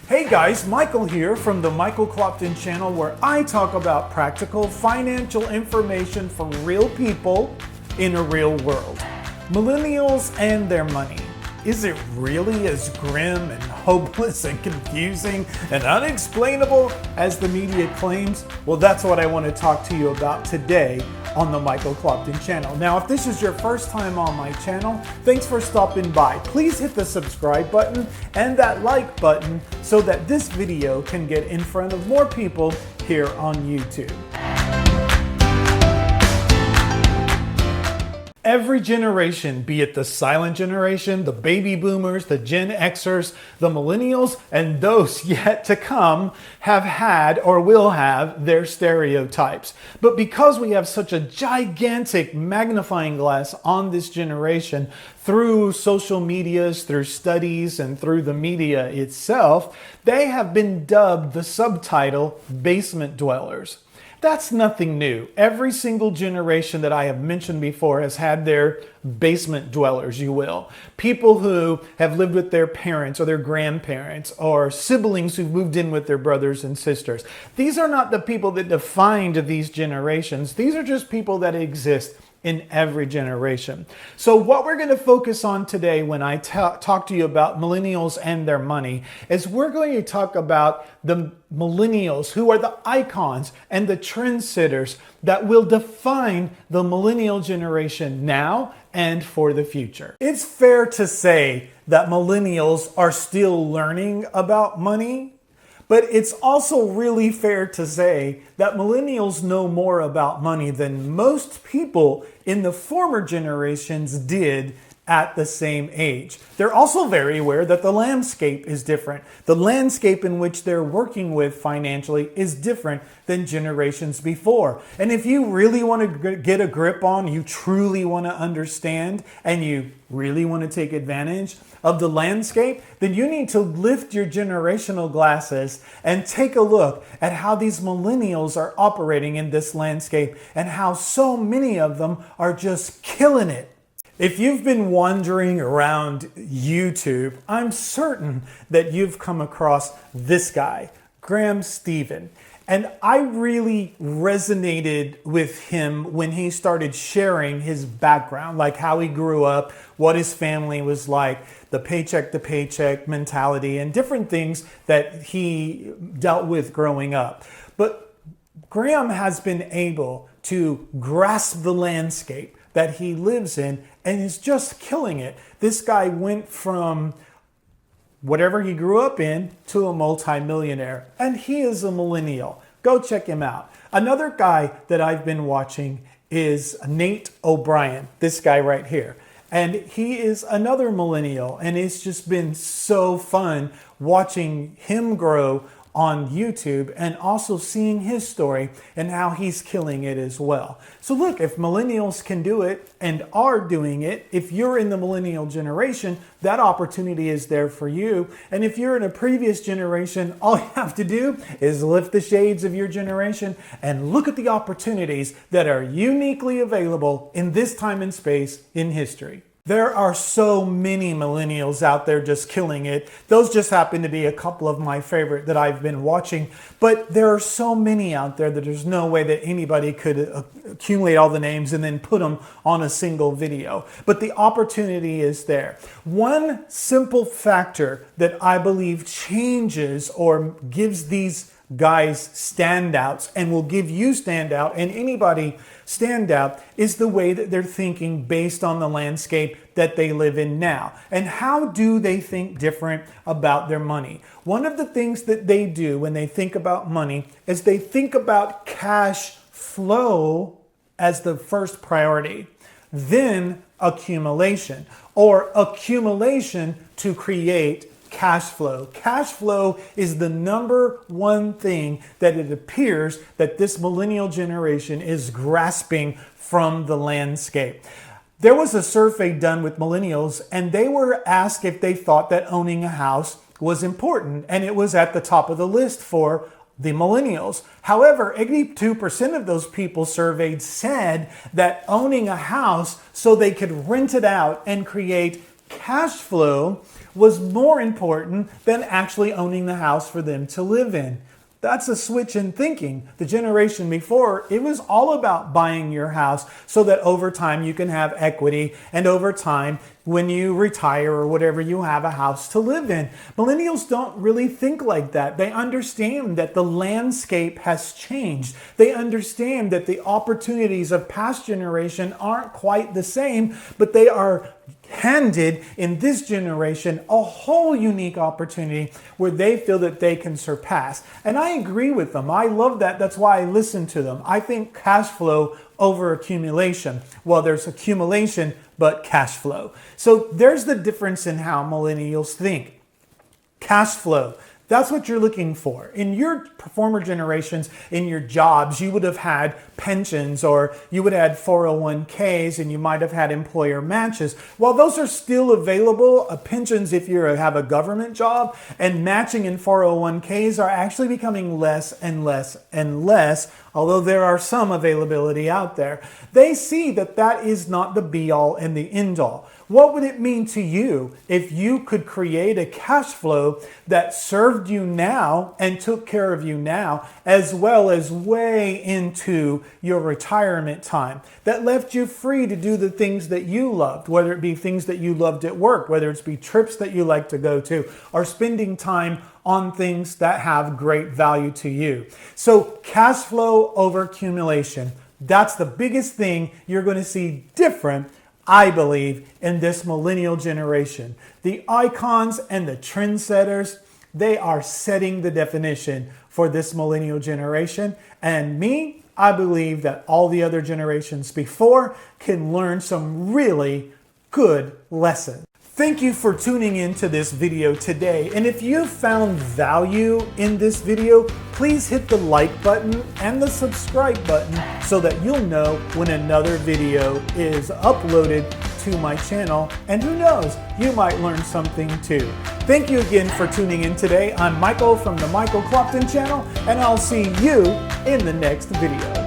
Hey guys, Michael here from the Michael Clopton channel, where I talk about practical financial information from real people in a real world. Millennials and their money. Is it really as grim and hopeless and confusing and unexplainable as the media claims? Well, that's what I want to talk to you about today on the Michael Clopton channel. Now, if this is your first time on my channel, thanks for stopping by. Please hit the subscribe button and that like button so that this video can get in front of more people here on YouTube. Every generation, be it the silent generation, the baby boomers, the Gen Xers, the millennials, and those yet to come, have had or will have their stereotypes. But because we have such a gigantic magnifying glass on this generation through social medias, through studies, and through the media itself, they have been dubbed the subtitle basement dwellers. That's nothing new. Every single generation that I have mentioned before has had their basement dwellers, you will. People who have lived with their parents or their grandparents or siblings who've moved in with their brothers and sisters. These are not the people that defined these generations. These are just people that exist in every generation. So what we're going to focus on today when I talk to you about millennials and their money is we're going to talk about the millennials who are the icons and the trendsetters that will define the millennial generation now and for the future. It's fair to say that millennials are still learning about money. But it's also really fair to say that millennials know more about money than most people in the former generations did at the same age. They're also very aware that the landscape is different. The landscape in which they're working with financially is different than generations before. And if you really want to get a grip on, you truly want to understand, and you really want to take advantage of the landscape, then you need to lift your generational glasses and take a look at how these millennials are operating in this landscape and how so many of them are just killing it. If you've been wandering around YouTube, I'm certain that you've come across this guy, Graham Stephan. And I really resonated with him when he started sharing his background, like how he grew up, what his family was like, the paycheck to paycheck mentality, and different things that he dealt with growing up. But Graham has been able to grasp the landscape that he lives in and is just killing it. This guy went from whatever he grew up in to a multimillionaire, and he is a millennial. Go check him out. Another guy that I've been watching is Nate O'Brien, this guy right here. And he is another millennial, and it's just been so fun watching him grow on YouTube and also seeing his story and how he's killing it as well. So look, if millennials can do it and are doing it, if you're in the millennial generation, that opportunity is there for you. And if you're in a previous generation, all you have to do is lift the shades of your generation and look at the opportunities that are uniquely available in this time and space in history. There are so many millennials out there just killing it. Those just happen to be a couple of my favorite that I've been watching. But there are so many out there that there's no way that anybody could accumulate all the names and then put them on a single video. But the opportunity is there. One simple factor that I believe changes or gives these guys standouts and will give you standout and anybody standout is the way that they're thinking based on the landscape that they live in now. And how do they think different about their money? One of the things that they do when they think about money is they think about cash flow as the first priority, then accumulation, or accumulation to create cash flow. Cash flow is the number one thing that it appears that this millennial generation is grasping from the landscape. There was a survey done with millennials, and they were asked if they thought that owning a house was important, and it was at the top of the list for the millennials. However, 82% of those people surveyed said that owning a house so they could rent it out and create cash flow was more important than actually owning the house for them to live in. That's a switch in thinking. The generation before, it was all about buying your house so that over time you can have equity, and over time, when you retire or whatever, you have a house to live in. Millennials don't really think like that. They understand that the landscape has changed. They understand that the opportunities of past generation aren't quite the same, but they are handed in this generation a whole unique opportunity where they feel that they can surpass. And I agree with them. I love that. That's why I listen to them. I think cash flow over accumulation. Well, there's accumulation, but cash flow. So there's the difference in how millennials think. Cash flow. That's what you're looking for. In your former generations, in your jobs, you would have had pensions, or you would have had 401ks, and you might have had employer matches. While those are still available, pensions if you have a government job, and matching in 401ks are actually becoming less and less and less, although there are some availability out there. They see that that is not the be-all and the end-all. What would it mean to you if you could create a cash flow that served you now and took care of you now, as well as way into your retirement time, that left you free to do the things that you loved, whether it be things that you loved at work, whether it's be trips that you like to go to, or spending time on things that have great value to you. So cash flow over accumulation, that's the biggest thing you're going to see different, I believe, in this millennial generation. The icons and the trendsetters, they are setting the definition for this millennial generation. And me, I believe that all the other generations before can learn some really good lessons. Thank you for tuning into this video today. And if you found value in this video, please hit the like button and the subscribe button so that you'll know when another video is uploaded to my channel. And who knows, you might learn something too. Thank you again for tuning in today. I'm Michael from the Michael Clopton channel, and I'll see you in the next video.